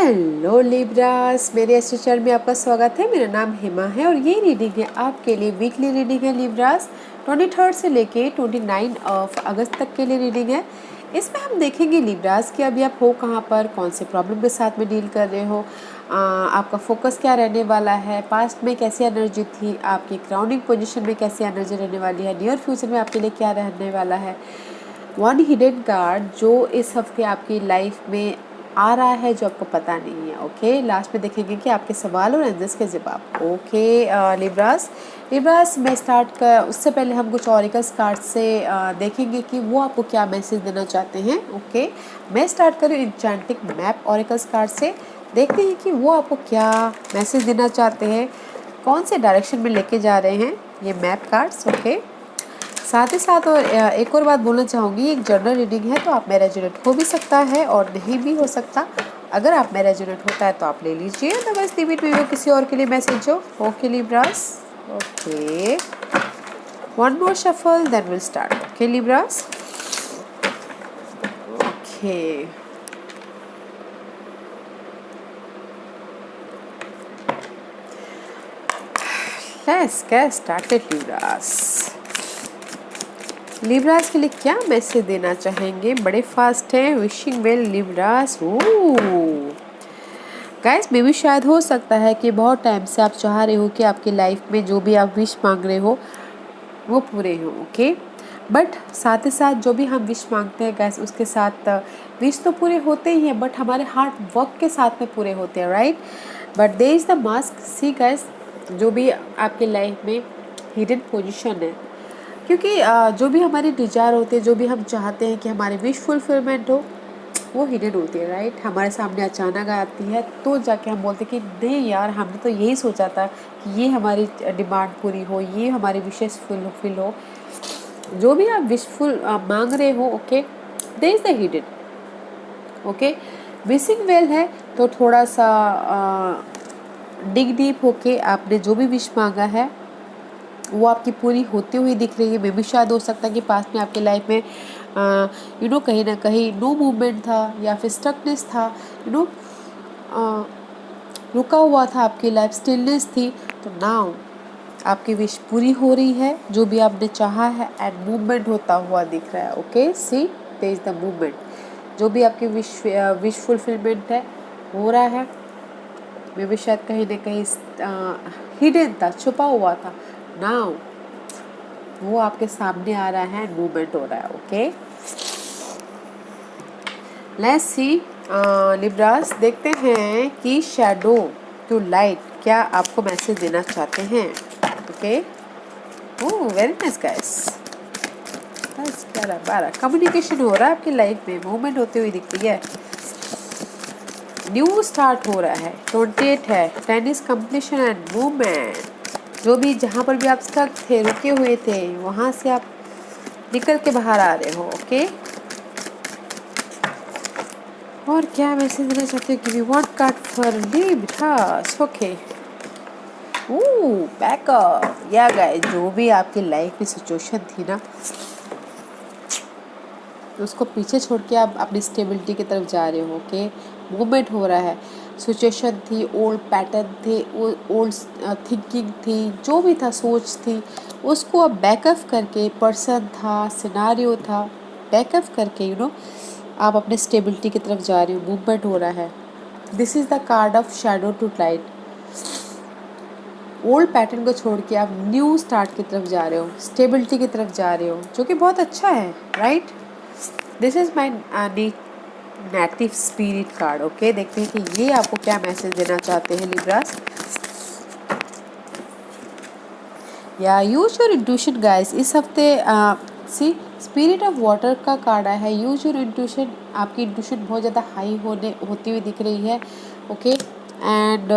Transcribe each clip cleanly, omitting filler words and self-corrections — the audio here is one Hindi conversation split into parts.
हेलो लिब्रास, मेरे इस चैनल में आपका स्वागत है। मेरा नाम हेमा है और ये रीडिंग है आपके लिए वीकली रीडिंग है लिब्रास। 23 से लेके 29 अगस्त तक के लिए रीडिंग है। इसमें हम देखेंगे लिब्रास कि अभी आप हो कहाँ पर, कौन से प्रॉब्लम के साथ में डील कर रहे हो, आपका फोकस क्या रहने वाला है, पास्ट में कैसी एनर्जी थी, आपकी क्राउनिंग पोजीशन में कैसी एनर्जी रहने वाली है, नियर फ्यूचर में आपके लिए क्या रहने वाला है। वन हिडन कार्ड जो इस हफ्ते आपकी लाइफ में आ रहा है जो आपको पता नहीं है। ओके, लास्ट में देखेंगे कि आपके सवाल और एंजल्स के जवाब। ओके लिब्रास में स्टार्ट कर उससे पहले हम कुछ ऑरिकल्स कार्ड से देखेंगे कि वो आपको क्या मैसेज देना चाहते हैं। ओके, मैं स्टार्ट करूँ इंचेंटिंग मैप ऑरिकल्स कार्ड से। देखते हैं कि वो आपको क्या मैसेज देना चाहते हैं, कौन से डायरेक्शन में लेके जा रहे हैं ये मैप कार्ड्स। ओके, साथ ही साथ और एक और बात बोलना चाहूँगी, एक जनरल रीडिंग है तो आप में रेजोनेट हो भी सकता है और नहीं भी हो सकता। अगर आप में रेजोनेट होता है तो आप ले लीजिए, अदरवाइज लीव इट में किसी और के लिए मैसेज हो। Okay Libras, okay, one more shuffle then will start. Okay Libras, okay, let's get started Libras के लिए क्या मैसेज देना चाहेंगे, बड़े फास्ट हैं। Wishing well Libras. Guys, may भी शायद हो सकता है कि बहुत टाइम से आप चाह रहे हो कि आपकी लाइफ में जो भी आप विश मांग रहे हो वो पूरे हो। ओके, बट साथ ही साथ जो भी हम विश मांगते हैं गाइस, उसके साथ विश तो पूरे होते ही हैं, बट हमारे हार्ड वर्क के साथ में पूरे होते हैं, right. But there is the mask. See guys, जो भी आपके लाइफ में हिडन पोजीशन है, क्योंकि जो भी हमारी डिजायर होती है, जो भी हम चाहते हैं कि हमारी विश फुलफिलमेंट हो, वो हिडन होती है, राइट। हमारे सामने अचानक आती है तो जाके हम बोलते हैं कि नहीं यार, हमने तो यही सोचा था कि ये हमारी डिमांड पूरी हो, ये हमारी विशेष फुलफिल हो, जो भी आप विशफुल मांग रहे हो। Okay, there is the hidden. Okay, wishing well है तो थोड़ा सा डिग डीप होके आपने जो भी विश मांगा है वो आपकी पूरी होती हुई दिख रही है। मे भी शायद हो सकता है कि पास में आपकी लाइफ में कहीं ना कहीं नो मूवमेंट था या फिर स्टकनेस था, रुका हुआ था, आपकी लाइफ स्टिलनेस थी। तो नाउ आपकी विश पूरी हो रही है, जो भी आपने चाहा है, एंड मूवमेंट होता हुआ दिख रहा है। Okay, see there is the movement, जो भी आपकी विश फुलफिलमेंट है हो रहा है। मे भी शायद कहीं ना कहीं हिडन था, छुपा हुआ था, नाउ वो आपके सामने आ रहा है, मूवमेंट हो रहा है। ओके, लेट्स सी लिब्रास, देखते हैं कि शैडो टू लाइट क्या आपको मैसेज देना चाहते हैं। Okay, oh very nice guys, 11-12 communication हो रहा है आपकी लाइफ में, मूवमेंट होते हुए दिख रही है, न्यू स्टार्ट हो रहा है। 28 है, 10 इज कंप्लीशन एंड मूवमेंट। जो भी जहाँ पर भी आप स्टक थे, रुके हुए थे, वहाँ से आप निकल के बाहर आ रहे हो। ओके, और क्या मैसेज देना चाहते हो? Give me one card for Libras. Okay, backup या गाइस, जो भी आपकी लाइफ में सिचुएशन थी ना, उसको पीछे छोड़ के आप अपनी स्टेबिलिटी की तरफ जा रहे हो। ओके, मूवमेंट हो रहा है। सिचुएशन थी, ओल्ड पैटर्न थे, ओल्ड थिंकिंग थी, जो भी था, सोच थी, उसको अब बैकअप करके, पर्सन था, सिनारियो था, बैकअप करके आप अपने स्टेबिलिटी की तरफ जा रहे हो, मूवमेंट हो रहा है। This is the card of shadow to light. Old pattern को छोड़ के आप न्यू स्टार्ट की तरफ जा रहे हो, स्टेबिलिटी की तरफ जा रहे हो, जो कि बहुत अच्छा है, right. This is my native spirit card. Okay, देखते हैं कि ये आपको क्या मैसेज देना चाहते हैं लिब्रास। या यूज योर इंट्यूशन गाइस, इस हफ्ते सी स्पिरिट ऑफ वाटर का कार्ड आया है। यूज योर इंट्यूशन, आपकी इंट्यूशन बहुत ज़्यादा हाई होती हुई दिख रही है। ओके, एंड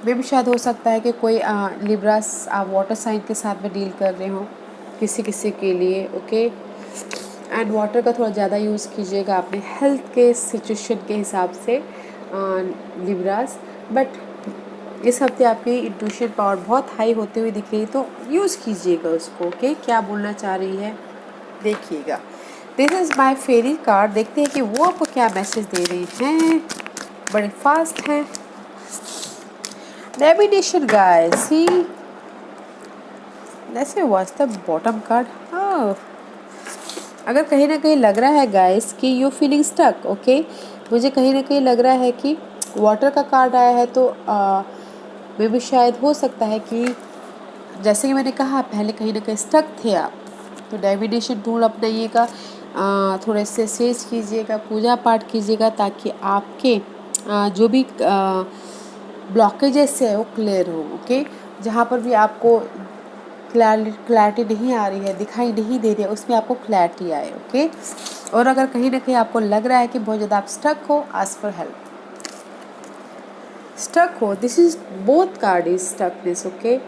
मे भी शायद हो सकता है कि कोई लिब्रास आप वाटर साइन के साथ में डील कर रहे हो किसी किसी के लिए। ओके, एंड वाटर का थोड़ा ज़्यादा यूज़ कीजिएगा अपने हेल्थ के सिचुएशन के हिसाब से लिब्रास। बट इस हफ्ते आपकी इंट्यूशन पावर बहुत हाई होती हुई दिख रही है, तो यूज़ कीजिएगा उसको। ओके, क्या बोलना चाह रही है देखिएगा। This is my fairy card. देखते हैं कि वो आपको क्या मैसेज दे रही हैं। बड़े फास्ट हैं। Navigation guys, see let's say watch the bottom card. अगर कहीं ना कहीं लग रहा है गाइस कि यू फीलिंग स्टक, ओके, मुझे कहीं ना कहीं लग रहा है कि वाटर का कार्ड आया है, तो मे भी शायद हो सकता है कि जैसे कि मैंने कहा पहले कहीं ना कहीं स्टक थे आप, तो डाइविनेशन टूल अपनाइएगा, थोड़े से सेज कीजिएगा, पूजा पाठ कीजिएगा, ताकि आपके जो भी ब्लॉकेजेस है वो क्लियर हो। ओके, जहाँ पर भी आपको क्लैरिटी नहीं आ रही है, दिखाई नहीं दे रही है, उसमें आपको क्लैरिटी आए। ओके, और अगर कहीं ना कहीं आपको लग रहा है कि बहुत ज़्यादा आप स्टक हो, आस्क फॉर हेल्प। स्टक हो, this is both card is stuckness. Okay,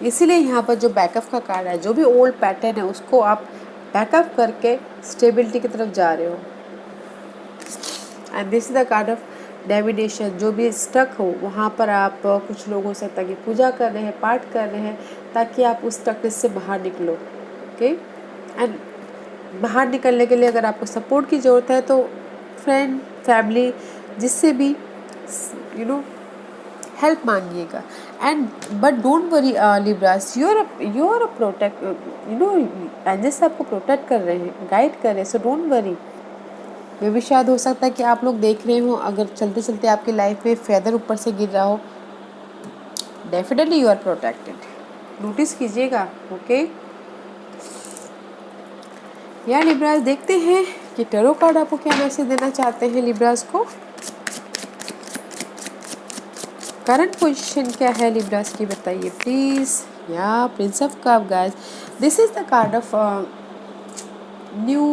इसीलिए यहाँ पर जो बैकअप का कार्ड है, जो भी ओल्ड पैटर्न है उसको आप बैकअप करके स्टेबिलिटी की तरफ जा रहे हो। And this is the card of divination. जो भी स्टक हो वहाँ पर आप कुछ लोग हो सकता है कि पूजा कर रहे हैं, पाठ कर रहे हैं, ताकि आप उस स्टकनेस से बाहर निकलो। ओके, एंड बाहर निकलने के लिए अगर आपको सपोर्ट की ज़रूरत है तो फ्रेंड, फैमिली, जिससे भी हेल्प मांगिएगा। And but don't worry Libras, you are protect, angels से आपको प्रोटेक्ट कर रहे हैं, गाइड कर रहे हैं, सो डोंट वरी। ये भी शायद हो सकता है कि आप लोग देख रहे हो, अगर चलते चलते आपकी लाइफ में फेदर ऊपर से गिर रहा हो, definitely you are protected, notice कीजिएगा। ओके, या लिब्रास, देखते हैं कि टैरो कार्ड आपको क्या मैसेज देना चाहते हैं लिब्रास को। करंट पोजीशन क्या है लिब्रास की, बताइए प्लीज। या prince of cup guys, this is the card of new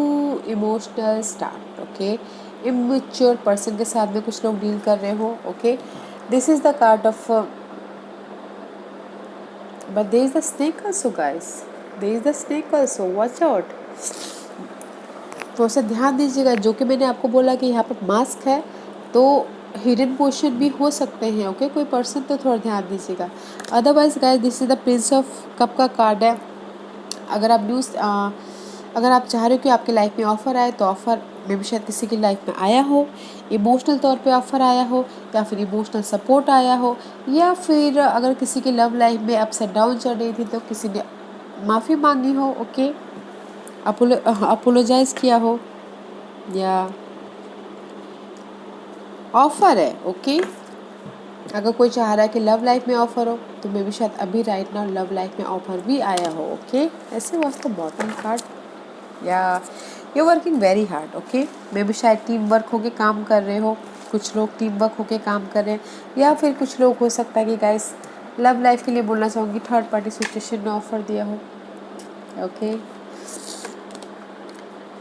emotional start. Okay, immature person के साथ में कुछ लोग डील कर रहे हो। Okay, this is the card of but there is the snake also guys, there is the snake also, watch out. तो उसे ध्यान दीजिएगा, जो कि मैंने आपको बोला कि यहाँ पर मास्क है, तो हिडन पोर्शन भी हो सकते हैं। ओके, कोई पर्सन, तो थोड़ा ध्यान दीजिएगा। Otherwise guys, this is the Prince of cup का कार्ड है। अगर आप अगर आप चाह रहे हो कि आपके लाइफ में ऑफ़र आए, तो ऑफ़र में भी शायद किसी की लाइफ में आया हो, इमोशनल तौर पे ऑफ़र आया हो, या फिर इमोशनल सपोर्ट आया हो, या फिर अगर किसी की लव लाइफ में अप्स एंड डाउन चल रही थी तो किसी ने माफ़ी मांगी हो। ओके, अपोलोजाइज किया हो, या ऑफ़र है। ओके, अगर कोई चाह रहा है कि लव लाइफ में ऑफ़र हो, तो मे भी शायद अभी राइट नाउ लव लाइफ में ऑफ़र भी आया हो। ओके, ऐसे was the bottom card. Yeah you working very hard. Okay, मे भी शायद टीम वर्क होके काम कर रहे हो, कुछ लोग टीम वर्क होके काम कर रहे हैं, या फिर कुछ लोग हो सकता है कि गाइस लव लाइफ के लिए बोलना चाहूँगी थर्ड पार्टी सिचुएशन में ऑफ़र दिया हो। ओके,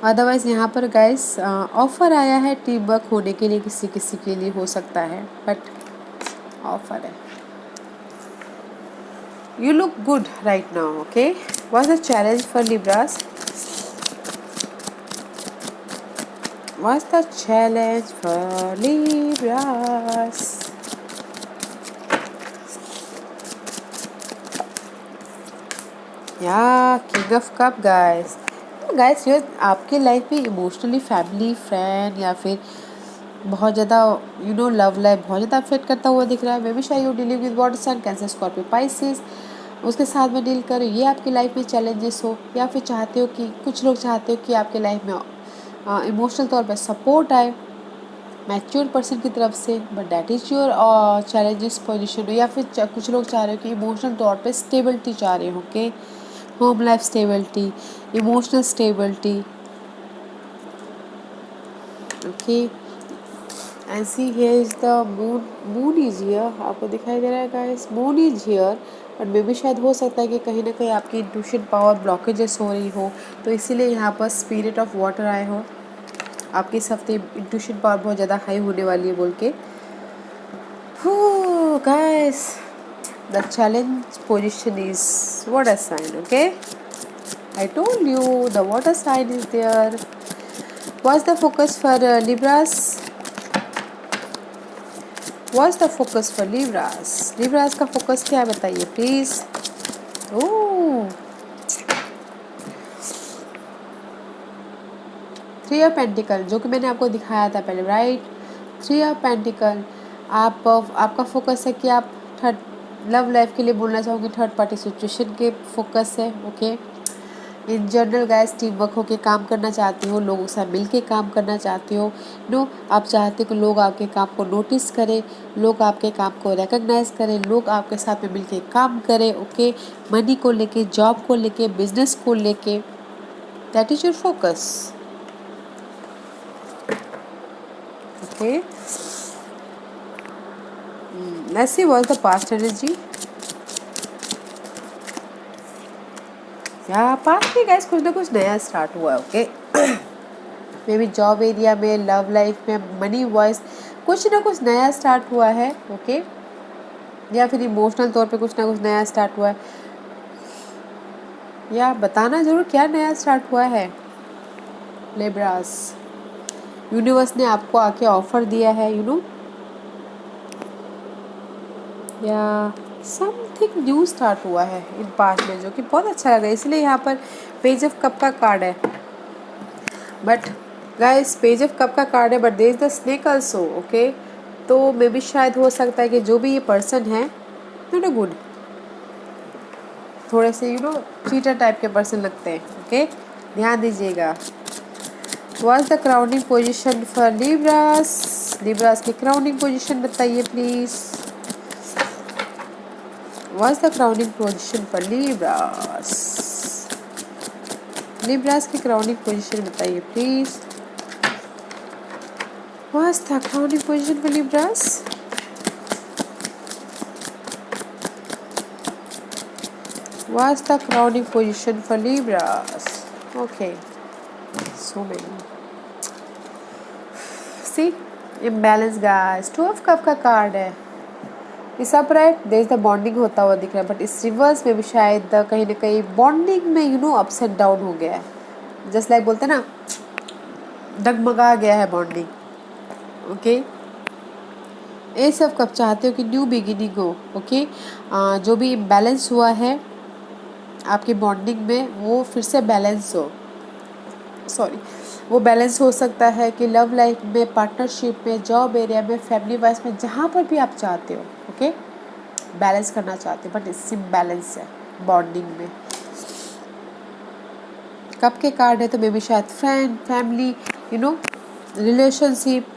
अदरवाइज़ यहाँ पर गाइस ऑफ़र आया है टीम वर्क होने के लिए, किसी किसी के लिए हो सकता है, बट ऑफ़र है। You look good right now. Okay, what's the challenge for Libras? What's the challenge for Libras? Yeah, King of Cup guys. तो गाइस, ये आपके लाइफ में इमोशनली फैमिली, फ्रेंड, या फिर बहुत ज़्यादा लव लाइफ बहुत ज़्यादा अफेक्ट करता हुआ दिख रहा है। मे बी शायद you dealing with water sign, Cancer, Scorpio, Pisces, उसके साथ में डील करो, ये आपकी लाइफ में चैलेंजेस हो, या फिर चाहते हो कि कुछ लोग चाहते हो कि आपके लाइफ में इमोशनल तौर पर सपोर्ट आए मैच्योर पर्सन की तरफ से, but that is your challenges position हो, या फिर कुछ लोग चाह रहे हो कि इमोशनल तौर पे स्टेबिलिटी चाह रहे हो। Okay, home life stability, emotional stability. Okay, and see here is the moon, moon is here, आपको दिखाई दे रहा है guys, moon is here. But मे भी शायद हो सकता है कि कहीं ना कहीं आपकी इंट्यूशन पावर ब्लॉकेजेस हो रही हो, तो इसीलिए यहाँ पर स्पिरिट ऑफ वाटर आए हो। आपके इस हफ्ते इंट्यूशन पावर बहुत ज़्यादा हाई होने वाली है बोल के। Guys, the challenge position is water sign. Okay, I told you the water sign is there. What's the focus for Libras? What's the focus for Libras? Libras का फोकस क्या है, बताइए please. Oh, three of pentacle जो कि मैंने आपको दिखाया था पहले, राइट। थ्री ऑफ पेंटिकल, आपका फोकस है कि आप थर्ड लव लाइफ के लिए बोलना चाहूँगी, थर्ड पार्टी सिचुएशन के फोकस है, okay. In general guys team work होके काम करना चाहती हो, लोगों के साथ मिल के काम करना चाहती हो, नो आप चाहते हो कि लोग आपके काम को नोटिस करें, लोग आपके काम को रिकग्नाइज करें, लोग आपके साथ में मिल के काम करें, ओके। मनी को लेके, जॉब को लेके, बिजनेस को लेके, that is your focus, okay. Let's see what's the past energy. या पास्ट में गाइस कुछ ना कुछ नया स्टार्ट हुआ है, okay. May be job area में, लव लाइफ में, मनी वाइज कुछ ना कुछ नया स्टार्ट हुआ है, ओके। या फिर इमोशनल तौर पे कुछ ना कुछ नया स्टार्ट हुआ है, या बताना जरूर क्या नया स्टार्ट हुआ है। लिब्रास, यूनिवर्स ने आपको आके ऑफर दिया है, यू नो, या समथिंग न्यू स्टार्ट हुआ है इन पास्ट में, जो कि बहुत अच्छा लगा, इसलिए यहाँ पर पेज ऑफ कप का कार्ड है। But guys page of cup का कार्ड है, but there is the snake also, okay. तो मे भी शायद हो सकता है कि जो भी ये पर्सन है, नॉट अ गुड, थोड़े से यू नो चीटर टाइप के पर्सन लगते हैं, ओके। ध्यान दीजिएगा। What's the crowning position for Libras, Libras की क्राउनिंग पोजीशन बताइए please. What's the crowning position for Libras? Libras की crowning position बताइए please. What's the crowning position for Libras? What's the crowning position for Libras? Okay, so many. See, imbalance guys. Two of cup का कार्ड है। इस upright there is the bonding होता हुआ दिख रहा है, बट इस रिवर्स में भी शायद कहीं ना कहीं बॉन्डिंग में you know ups and down हो गया है। जस्ट लाइक बोलते हैं ना, डगमगा गया है बॉन्डिंग, ओके। ये सब कब चाहते हो कि न्यू बिगिनिंग हो, ओके। जो भी इम्बैलेंस हुआ है आपकी बॉन्डिंग में वो फिर से बैलेंस हो, सॉरी, वो बैलेंस हो सकता है कि लव लाइफ में, पार्टनरशिप में, जॉब एरिया में, फैमिली वाइज में, जहाँ पर भी आप चाहते हो, ओके, बैलेंस करना चाहते हो, बट इससे बैलेंस है बॉन्डिंग में। कब के कार्ड है तो मे बी शायद friend, family, you know, relationship,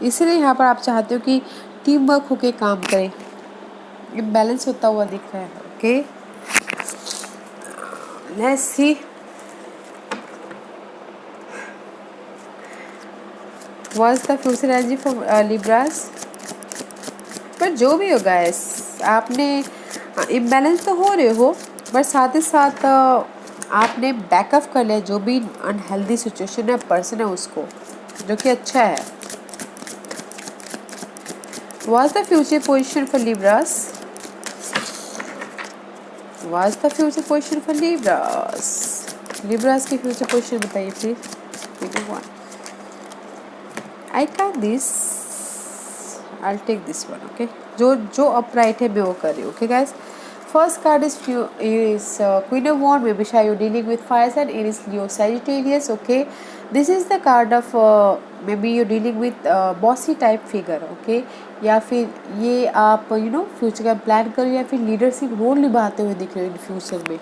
इसलिए यहाँ पर आप चाहते हो कि टीम वर्क होके काम करें। इम्बैलेंस होता हुआ दिख रहा है, okay. Let's see what's the future energy for Libras. पर जो भी हो गाइस, आपने इम्बैलेंस तो हो रहे हो, बट साथ ही साथ आपने बैकअप कर लिया जो भी अनहेल्दी सिचुएशन है, पर्सन है उसको, जो कि अच्छा है। What's the future position for Libras? What's the future position for Libras? Libras की future position बताइए please. I got this. I'll take this one, okay? जो upright है मैं वो कर रही हूँ, okay guys? First card is Queen of Wands. Maybe you're dealing with fire sign. It is Leo Sagittarius, okay? This is the card of maybe you're dealing with bossy type figure, okay? या फिर ये आप यू नो फ्यूचर का प्लान करो, या फिर लीडरशिप रोल निभाते हुए दिख रहे हो इन फ्यूचर में।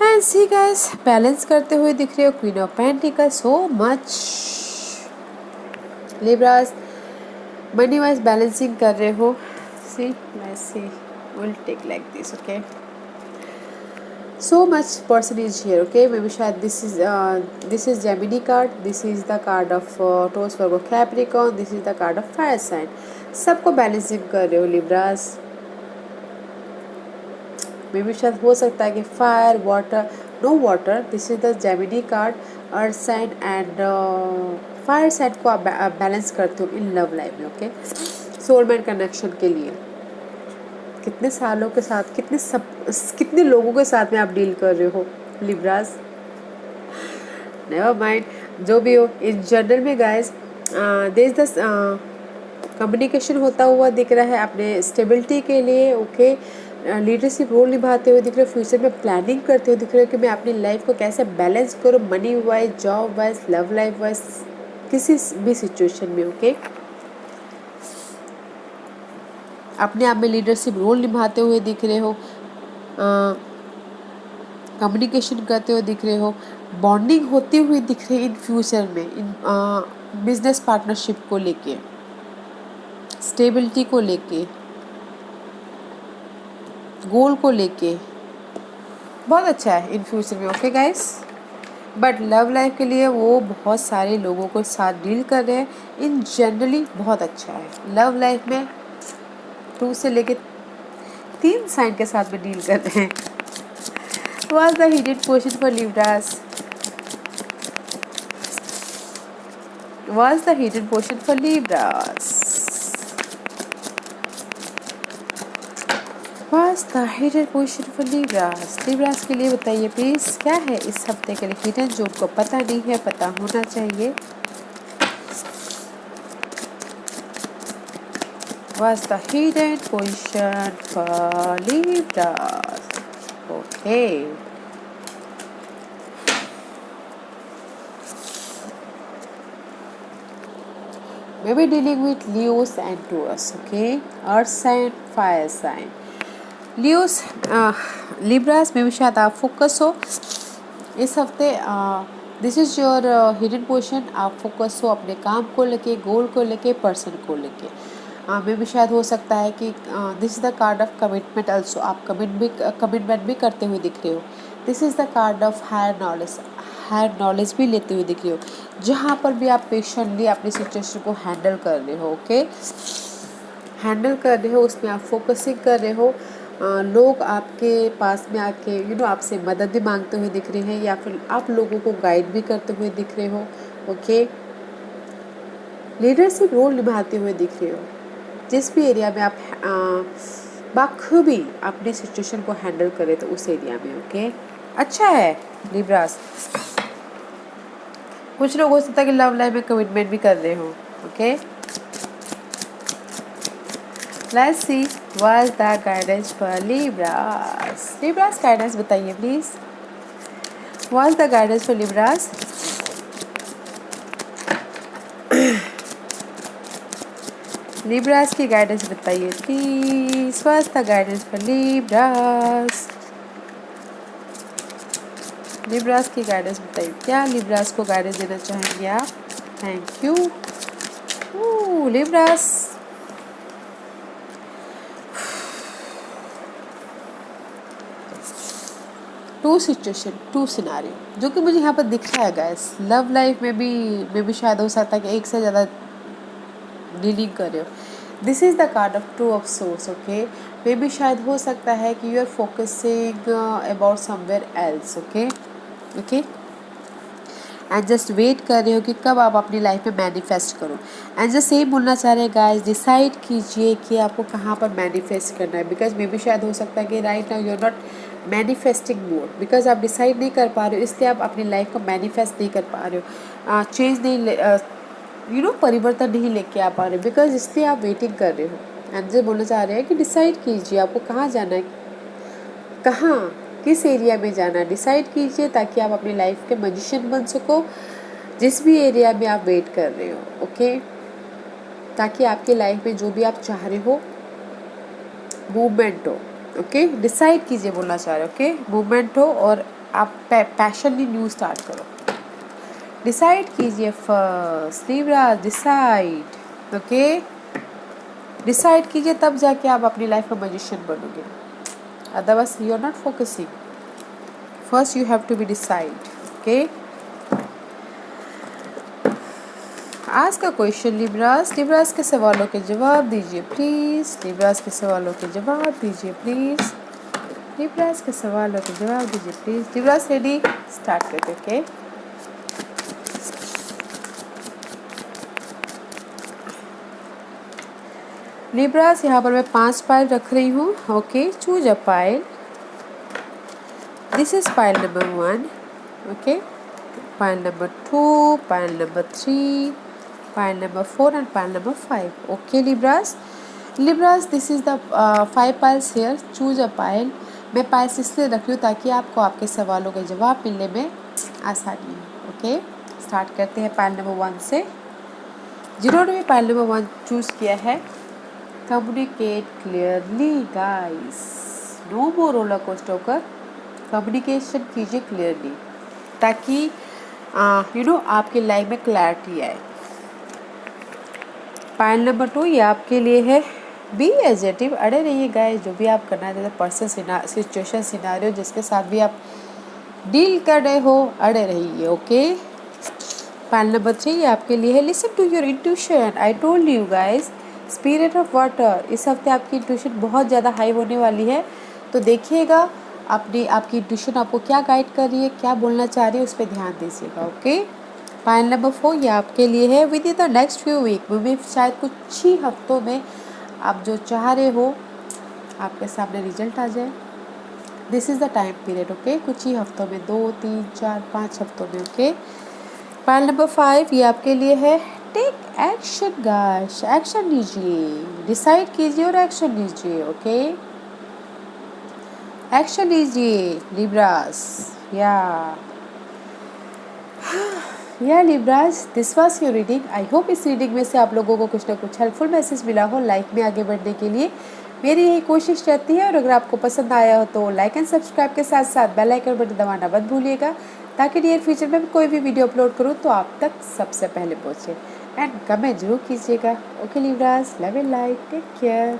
एंड सी गाइस, बैलेंस करते हुए दिख रहे हो, queen of pentacle, so much. Libras money wise balancing कर रहे हो, see let's see, we'll take like this, okay? So much person is here, okay? Maybe शायद this is Gemini card, this is the card of Taurus, Virgo, Capricorn, this is the card of fire sign. सबको बैलेंसिंग कर रहे हो लिब्रास। मे बी शायद हो सकता है कि fire, water, no water, this is the Gemini card, earth sign and fire sign को आप बैलेंस करते हो इन लव लाइफ में, ओके। सोलमेट कनेक्शन के लिए कितने सालों के साथ, कितने लोगों के साथ में आप डील कर रहे हो लिब्रास। नेवर माइंड, जो भी हो, इन जनरल में guys there is the communication होता हुआ दिख रहा है अपने स्टेबिलिटी के लिए, ओके। लीडरशिप रोल निभाते हुए दिख रहे हो, फ्यूचर में प्लानिंग करते हुए दिख रहे हो कि मैं अपनी लाइफ को कैसे बैलेंस करूँ, money wise, job wise, love life wise, किसी भी सिचुएशन में। ओके, अपने आप में लीडरशिप रोल निभाते हुए दिख रहे हो, कम्युनिकेशन करते हुए दिख रहे हो, बॉन्डिंग होती हुई दिख रही है इन फ्यूचर में, इन बिजनेस पार्टनरशिप को लेके, स्टेबिलिटी को लेके, गोल को लेके बहुत अच्छा है इन फ्यूचर में। Okay guys, but love life के लिए वो बहुत सारे लोगों को साथ डील कर रहे हैं। इन जनरली बहुत अच्छा है लव लाइफ में, 2 से लेके 3 साइन के साथ में डील कर रहे हैं। What's the hidden portion for Libras? What's the hidden portion for Libras? What's the hidden portion for Libras? Libras के लिए बताइए प्लीज, क्या है इस हफ्ते के लिए हिडन जो उनको पता नहीं है, पता होना चाहिए। What's the hidden portion for Libras? Okay. Maybe dealing with Leos and Taurus, okay? Earth sign, fire sign. Leos, Libras में भी शायद आप फोकस हो इस हफ्ते। This is your hidden portion. आप फोकस हो अपने काम को लेके, गोल को लेके, पर्सन को लेके। में भी शायद हो सकता है कि this is the card of commitment also, आप कमिटमेंट भी करते हुए दिख रहे हो। This is the card of higher knowledge भी लेते हुए दिख रहे हो, जहाँ पर भी आप पेशेंटली अपनी सिचुएशन को हैंडल कर रहे हो। ओके, हैंडल कर रहे हो, उसमें आप फोकसिंग कर रहे हो। लोग आपके पास में आके आपसे मदद भी मांगते हुए दिख रहे हैं, या फिर आप लोगों को गाइड भी करते हुए दिख रहे हो। ओके, लीडरशिप रोल निभाते हुए दिख रहे हो। जिस भी एरिया में आप बखूबी अपनी सिचुएशन को हैंडल करें तो उस एरिया में। ओके, अच्छा है लिब्रास। कुछ लोग हो सकता है कि लव लाइफ में कमिटमेंट भी कर रहे हो। Okay, Let's see what's the guidance for Libras. Libras guidance बताइए please. What's the guidance for Libras? Libras की guidance बताइए please. What's the guidance for Libras? Libras की guidance बताइए, क्या Libras को guidance देना चाहेंगे आप? Thank you. Libras. Two situation, two scenario जो कि मुझे यहाँ पर दिख रहा है गाइस। लव लाइफ में भी शायद हो सकता है कि एक से ज़्यादा डीलिंग कर रहे हो। This is the card of two of swords. Okay, मे भी शायद हो सकता है कि you are focusing about somewhere else. Okay okay, and just wait कर रहे हो कि कब आप अपनी लाइफ में मैनिफेस्ट करो। एंड जस्ट यही बोलना चाह रहे हैं गाइस, डिसाइड कीजिए कि आपको कहाँ पर मैनिफेस्ट करना है। बिकॉज मे भी शायद हो सकता है कि right now you are not manifesting mode, because आप डिसाइड नहीं कर पा रहे हो, इसलिए आप अपनी लाइफ को मैनिफेस्ट नहीं कर पा रहे हो, चेंज नहीं परिवर्तन नहीं लेके आ पा रहे हो, बिकॉज इसलिए आप वेटिंग कर रहे हो। एंड जो बोलना चाह रहे हैं कि डिसाइड कीजिए आपको कहाँ जाना है, कहाँ किस एरिया में जाना है, डिसाइड कीजिए ताकि आप अपनी लाइफ के मैजिशियन बन सको जिस भी एरिया में आप वेट कर रहे हो। ओके, ताकि आपकी लाइफ में जो भी आप चाह रहे हो मूवमेंट हो। ओके, डिसाइड कीजिए बोलना चाह रहे हो। ओके, मूवमेंट हो और आप पैशनली न्यू स्टार्ट करो। डिसाइड कीजिए first Libra, decide. Okay, decide कीजिए तब जाके आप अपनी लाइफ में मैजिशियन बनोगे, otherwise you are not focusing. First you have to be decide. Okay, आज का क्वेश्चन लिब्रास के सवालों के जवाब दीजिए प्लीज। लिब्रास के सवालों के जवाब दीजिए प्लीज। लिब्रास के सवालों के जवाब दीजिए प्लीज। लिब्रास रेडी, स्टार्ट करते। ओके, लिब्रास यहाँ पर मैं 5 पाइल रख रही हूँ। Okay, choose a pile. This is pile number 1। Okay, pile number 2, pile number 3, pile number 4 and pile number 5. Okay Libras, Libras, this is the 5 piles here, choose a pile. मैं पाइल्स इसलिए रख रही हूँ ताकि आपको आपके सवालों के जवाब मिलने में आसानी हो। ओके, स्टार्ट करते हैं पाइल नंबर 1 से। जिन्होंने भी पाइल नंबर 1 चूज़ किया है, कम्युनिकेट क्लियरली गाइस, नो मोर रोलर कोस्टर कर, कम्युनिकेशन कीजिए क्लियरली ताकि आपकी लाइफ में क्लैरिटी आए। पाइल नंबर 2 ये आपके लिए है, बी एजेटिव, अड़े रहिए गाइस, जो भी आप करना चाहते हैं, पर्सन सिचुएशन सिनारियो जिसके साथ भी आप डील कर रहे हो, अड़े रहिए। ओके, पाइल नंबर 3 ये आपके लिए है, listen to your intuition, I told you guys, spirit of water, इस हफ्ते आपकी इंट्यूशन बहुत ज़्यादा हाई होने वाली है, तो देखिएगा आपकी इंट्यूशन आपको क्या गाइड कर रही है, क्या बोलना चाह रही है, उस पर ध्यान दीजिएगा। ओके, पाइल नंबर 4 ये आपके लिए है, within the next few week में, शायद कुछ ही हफ्तों में आप जो चाह रहे हो आपके सामने रिजल्ट आ जाए। This is the time period. Okay, कुछ ही हफ्तों में, 2 3 4 5 हफ्तों में। ओके, पाइल नंबर 5 ये आपके लिए है, टेक एक्शन गाइस, एक्शन लीजिए, डिसाइड कीजिए और एक्शन लीजिए। ओके, एक्शन लीजिए लिब्रास। या Libras, this was your reading. I hope इस रीडिंग में से आप लोगों को कुछ ना कुछ हेल्पफुल मैसेज मिला हो लाइफ में आगे बढ़ने के लिए। मेरी यही कोशिश रहती है, और अगर आपको पसंद आया हो तो लाइक एंड सब्सक्राइब के साथ साथ बेल आइकन बटन दबाना मत भूलिएगा, ताकि नियर फ्यूचर में कोई भी वीडियो अपलोड करूँ तो आप तक सबसे पहले पहुँचे। एंड कमेंट जरूर कीजिएगा। Okay Libras, love and light, take care.